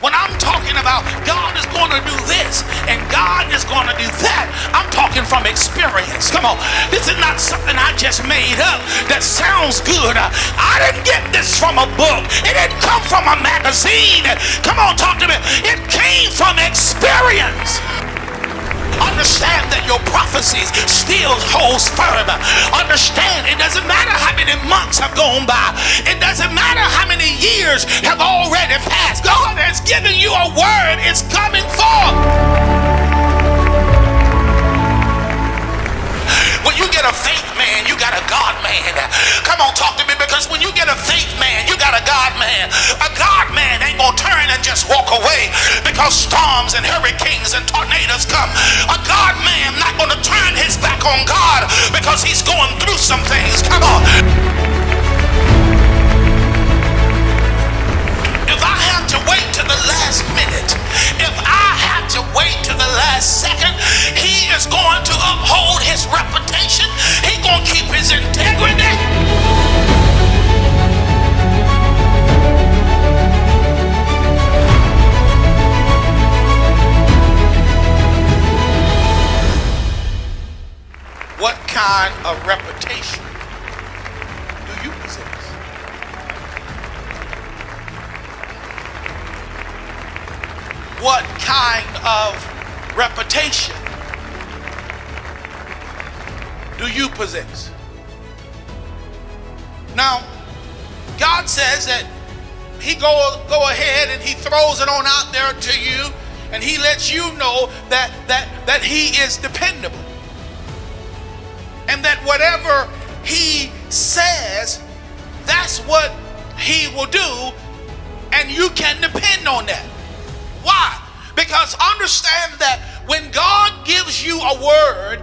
When I'm talking about God is going to do this and God is going to do that, I'm talking from experience. Come on. This is not something I just made up that sounds good. I didn't get this from a book. It didn't come from a magazine. Come on, talk to me. It came from experience. Understand that your prophecies still holds firm. Understand it doesn't matter how many months have gone by. It doesn't matter how many years have already passed. God has given you a word. It's coming forth. When you get a faith man, you got a God man. Come on, talk to me, because when you get a faith man, you got a God man. A God man ain't gonna turn and just walk away because storms and hurricanes and tornadoes come. A God man not gonna turn his back on God because he's going through some things. Come on. If I have to wait to the last minute, if I have to wait to the last second, he is going to uphold his reputation. He's going to keep his integrity. What kind of reputation do you possess? What kind of reputation do you possess? Now, God says that he go ahead and he throws it on out there to you, and he lets you know that he is dependable. And that whatever he says, that's what he will do, and you can depend on that. Why? Because understand that when God gives you a word,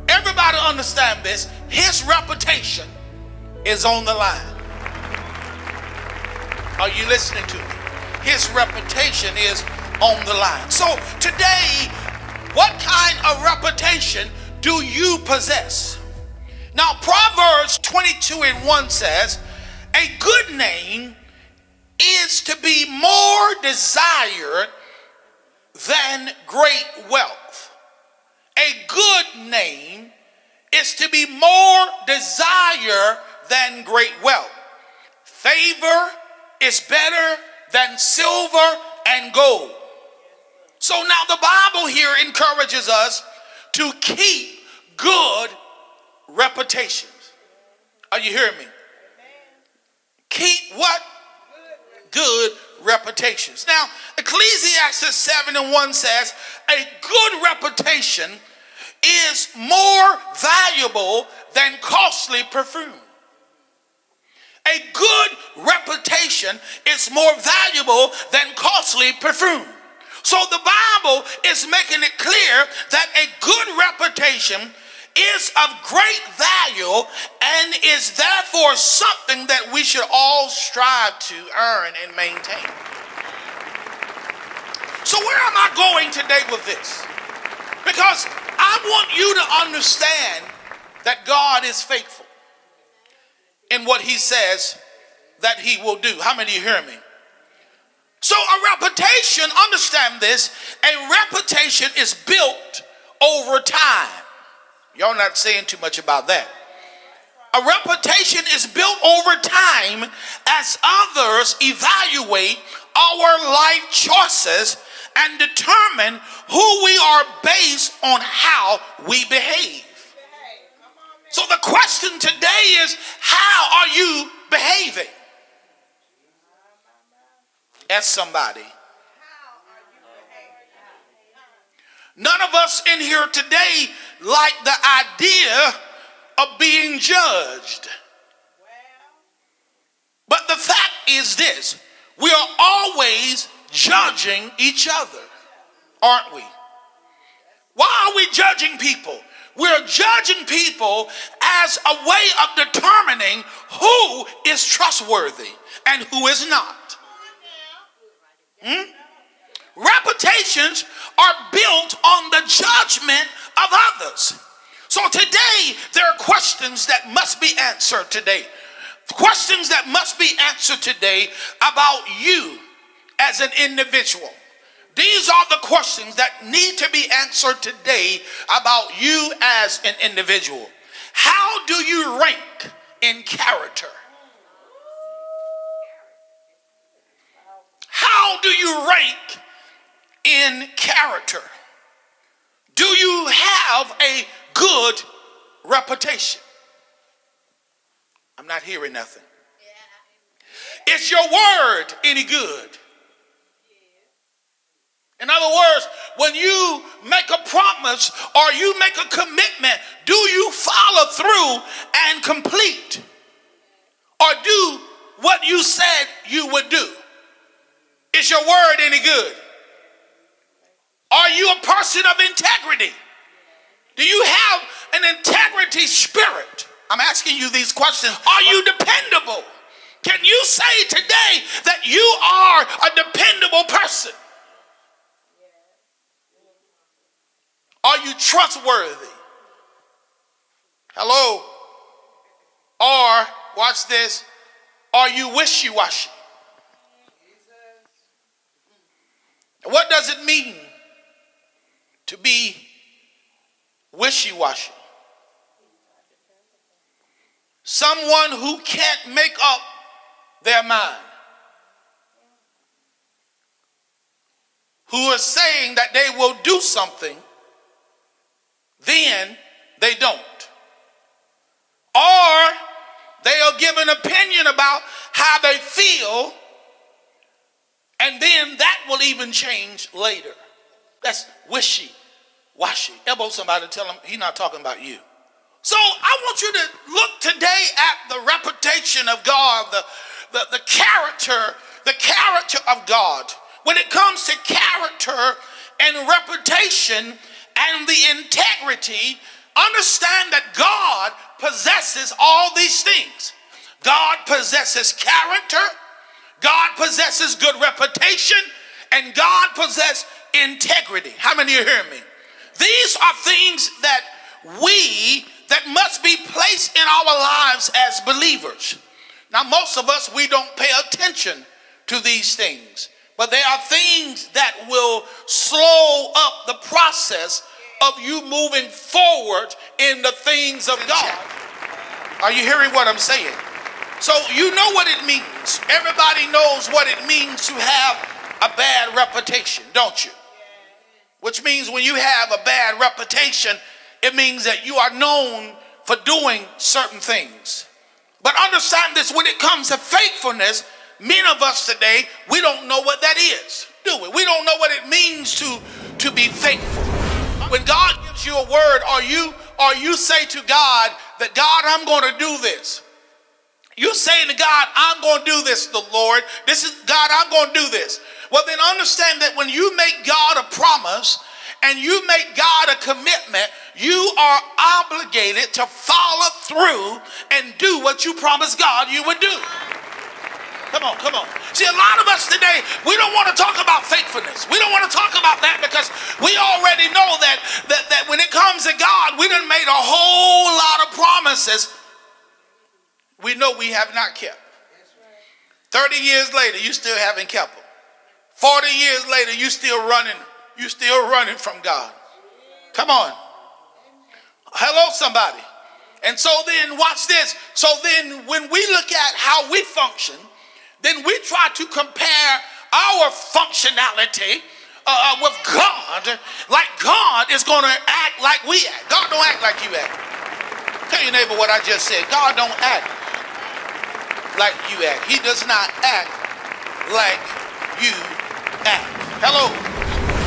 everybody understand this, his reputation is on the line. Are you listening to me? His reputation is on the line. So today, what kind of reputation do you possess? Now, Proverbs 22:1 says, a good name is to be more desired than great wealth. A good name is to be more desired than great wealth. Favor is better than silver and gold. So now the Bible here encourages us to keep good reputations. Are you hearing me? Keep what? Good reputations. Now, Ecclesiastes 7:1 says, a good reputation is more valuable than costly perfume. A good reputation is more valuable than costly perfume. So the Bible is making it clear that a good reputation is of great value and is therefore something that we should all strive to earn and maintain. So where am I going today with this? Because I want you to understand that God is faithful in what he says that he will do. How many of you hear me? So a reputation, understand this, a reputation is built over time. Y'all not saying too much about that. A reputation is built over time as others evaluate our life choices and determine who we are based on how we behave. So the question today is, how are you behaving? Ask somebody. None of us in here today like the idea of being judged. But the fact is this, we are always judging each other, aren't we? Why are we judging people? We're judging people as a way of determining who is trustworthy and who is not. Reputations are built on the judgment of others. So today, there are questions that must be answered today. Questions that must be answered today about you as an individual? These are the questions that need to be answered today about you as an individual. How do you rank in character? How do you rank in character? Do you have a good reputation? I'm not hearing nothing. Is your word any good? In other words, when you make a promise or you make a commitment, do you follow through and complete? Or do what you said you would do? Is your word any good? Are you a person of integrity? Do you have an integrity spirit? I'm asking you these questions. Are you dependable? Can you say today that you are a dependable person? Are you trustworthy? Hello? Or, watch this, are you wishy washy? What does it mean to be wishy washy? Someone who can't make up their mind, who is saying that they will do something, then they don't. Or they'll give an opinion about how they feel, and then that will even change later. That's wishy washy. Elbow somebody, tell them he's not talking about you. So I want you to look today at the reputation of God, the character of God. When it comes to character and reputation and the integrity, understand that God possesses all these things. God possesses character, God possesses good reputation, and God possesses integrity. How many are hearing me? These are things that must be placed in our lives as believers. Now, most of us, we don't pay attention to these things, but there are things that will slow up the process of you moving forward in the things of God. Are you hearing what I'm saying? So you know what it means. Everybody knows what it means to have a bad reputation, don't you? Which means when you have a bad reputation, it means that you are known for doing certain things. But understand this, when it comes to faithfulness, many of us today, we don't know what that is, do we? We don't know what it means to be faithful. When God gives you a word, or you say to God that, God, I'm going to do this. You saying to God, I'm going to do this, the Lord. This is God, I'm going to do this. Well, then understand that when you make God a promise and you make God a commitment, you are obligated to follow through and do what you promised God you would do. Come on. See, a lot of us today, we don't want to talk about faithfulness. We don't want to talk about that because we already know that when it comes to God, we done made a whole lot of promises we know we have not kept. 30 years later, you still haven't kept them. 40 years later, you still running from God. Come on. Hello, somebody. And so then, watch this. So then when we look at how we function, then we try to compare our functionality with God, like God is going to act like we act. God don't act like you act. Tell your neighbor what I just said. God don't act like you act. He does not act like you act. Hello.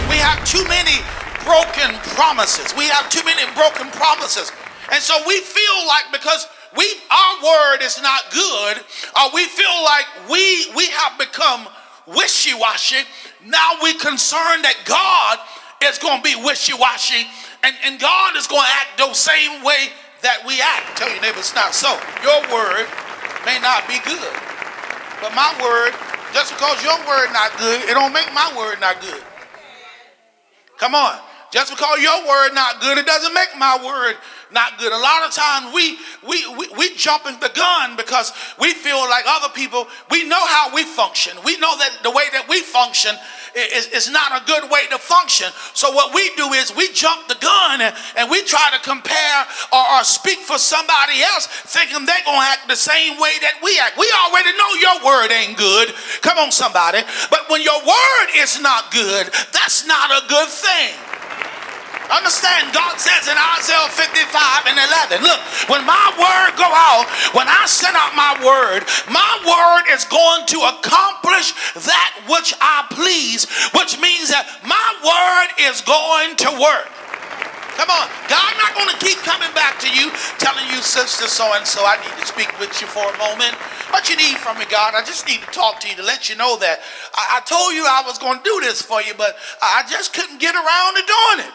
We have too many broken promises. We have too many broken promises. And so we feel like because our word is not good, or we feel like we have become wishy-washy, now we're concerned that God is going to be wishy-washy and God is going to act the same way that we act. Tell your neighbor it's not so. Your word may not be good, but my word, just because your word not good, it don't make my word not good. Come on. Just because your word not good, it doesn't make my word not good. A lot of times we jump in the gun because we feel like other people, we know how we function. We know that the way that we function is not a good way to function. So what we do is we jump the gun and we try to compare or speak for somebody else, thinking they're going to act the same way that we act. We already know your word ain't good. Come on, somebody. But when your word is not good, that's not a good thing. Understand, God says in Isaiah 55 and 11, look, when my word go out, when I send out my word is going to accomplish that which I please, which means that my word is going to work. Come on, God's not going to keep coming back to you, telling you, sister so-and-so, I need to speak with you for a moment. What you need from me, God? I just need to talk to you to let you know that I told you I was going to do this for you, but I just couldn't get around to doing it.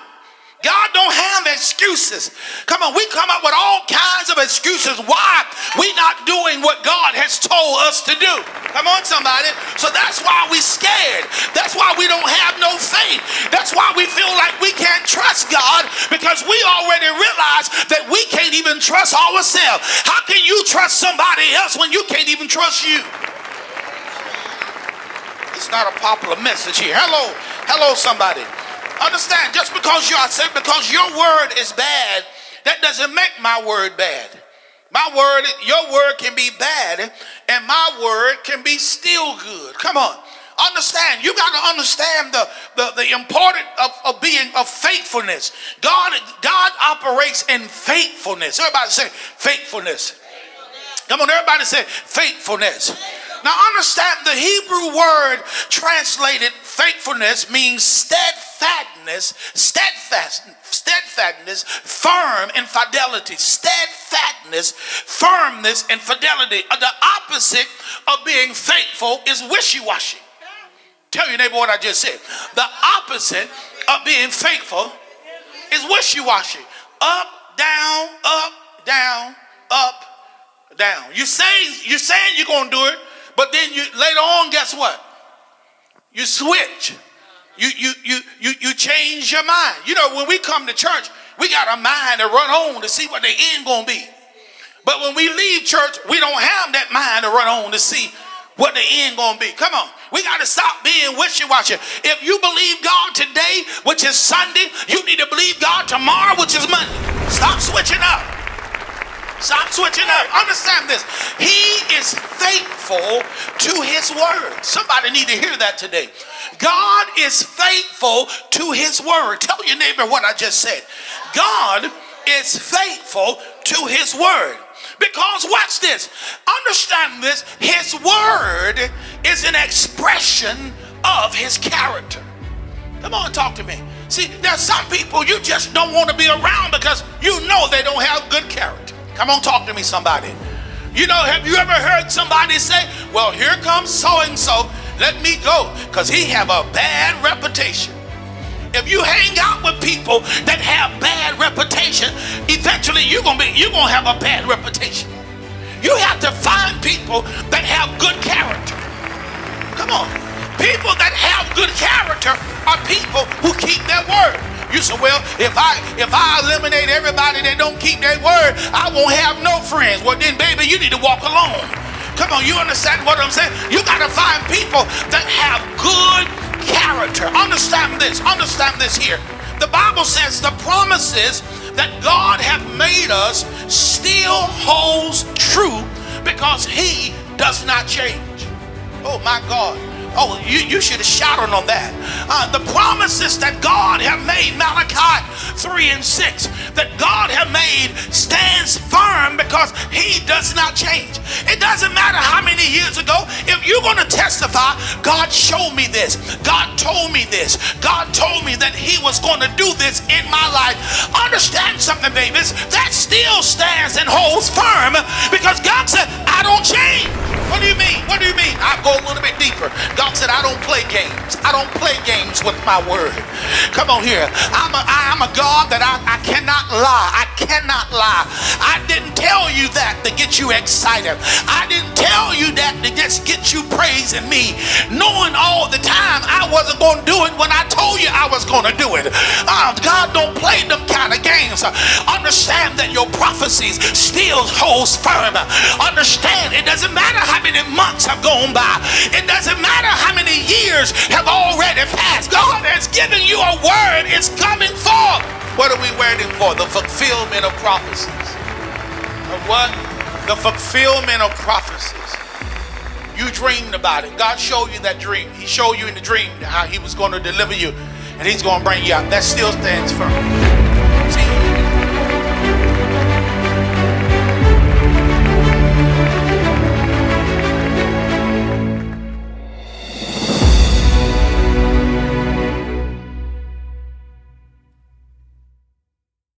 God don't have excuses. Come on, we come up with all kinds of excuses why we're not doing what God has told us to do. Come on, somebody. So that's why we're scared. That's why we don't have no faith. That's why we feel like we can't trust God, because we already realize that we can't even trust ourselves. How can you trust somebody else when you can't even trust you? It's not a popular message here. Hello, somebody. Understand, just because because your word is bad, that doesn't make my word bad. Your word can be bad, and my word can be still good. Come on. Understand, you got to understand the importance of being of faithfulness. God operates in faithfulness. Everybody say faithfulness. Come on, everybody say faithfulness. Now understand, the Hebrew word translated faithfulness means steadfastness, firm and fidelity. Steadfastness, firmness, and fidelity. The opposite of being faithful is wishy washy. Tell your neighbor what I just said. The opposite of being faithful is wishy washy. Up, down, up, down, up, down. You're saying you're going to do it, but then you later on, guess what? You switch. You change your mind. You know, when we come to church, we got a mind to run on to see what the end going to be. But when we leave church, we don't have that mind to run on to see what the end going to be. Come on. We got to stop being wishy-washy. If you believe God today, which is Sunday, you need to believe God tomorrow, which is Monday. Stop switching up. Stop switching up. Understand this. He is faithful to his word. Somebody need to hear that today. God is faithful to his word. Tell your neighbor what I just said. God is faithful to his word. Because watch this. Understand this. His word is an expression of his character. Come on, talk to me. See, there's some people you just don't want to be around because you know they don't have good character. Come on, talk to me, somebody. You know, have you ever heard somebody say, well, here comes so-and-so, let me go, because he have a bad reputation. If you hang out with people that have bad reputation, eventually you're gonna have a bad reputation. You have to find people that have good character. Come on. People that have good character are people who keep their word. You say, well, if I eliminate everybody that don't keep their word, I won't have no friends. Well, then, baby, you need to walk alone. Come on, you understand what I'm saying? You got to find people that have good character. Understand this here. The Bible says the promises that God have made us still holds true because he does not change. Oh, my God. Oh, you should have shouted on that. The promises that God have made, Malachi 3 and 6, that God have made stands firm because he does not change. It doesn't matter how many years ago, if you're going to testify, God showed me this, God told me this, God told me that he was going to do this in my life. Understand something, babies, that still stands and holds firm because God said, I don't change. What do you mean? What do you mean? I'll go a little bit deeper. God God said, I don't play games. I don't play games with my word. Come on here. I am a God that I cannot lie. I cannot lie. I didn't tell you that to get you excited. I didn't tell you that to just get you praising me, knowing all the time I wasn't going to do it when I told you I was going to do it. God don't play them kind of games. Understand that your prophecies still holds firm. Understand it doesn't matter how many months have gone by. It doesn't matter how many years have already passed. God has given you a word. It's coming forth. What are we waiting for? The fulfillment of prophecies. Of what? The fulfillment of prophecies. You dreamed about it. God showed you that dream. He showed you in the dream how he was going to deliver you and he's going to bring you out. That still stands firm.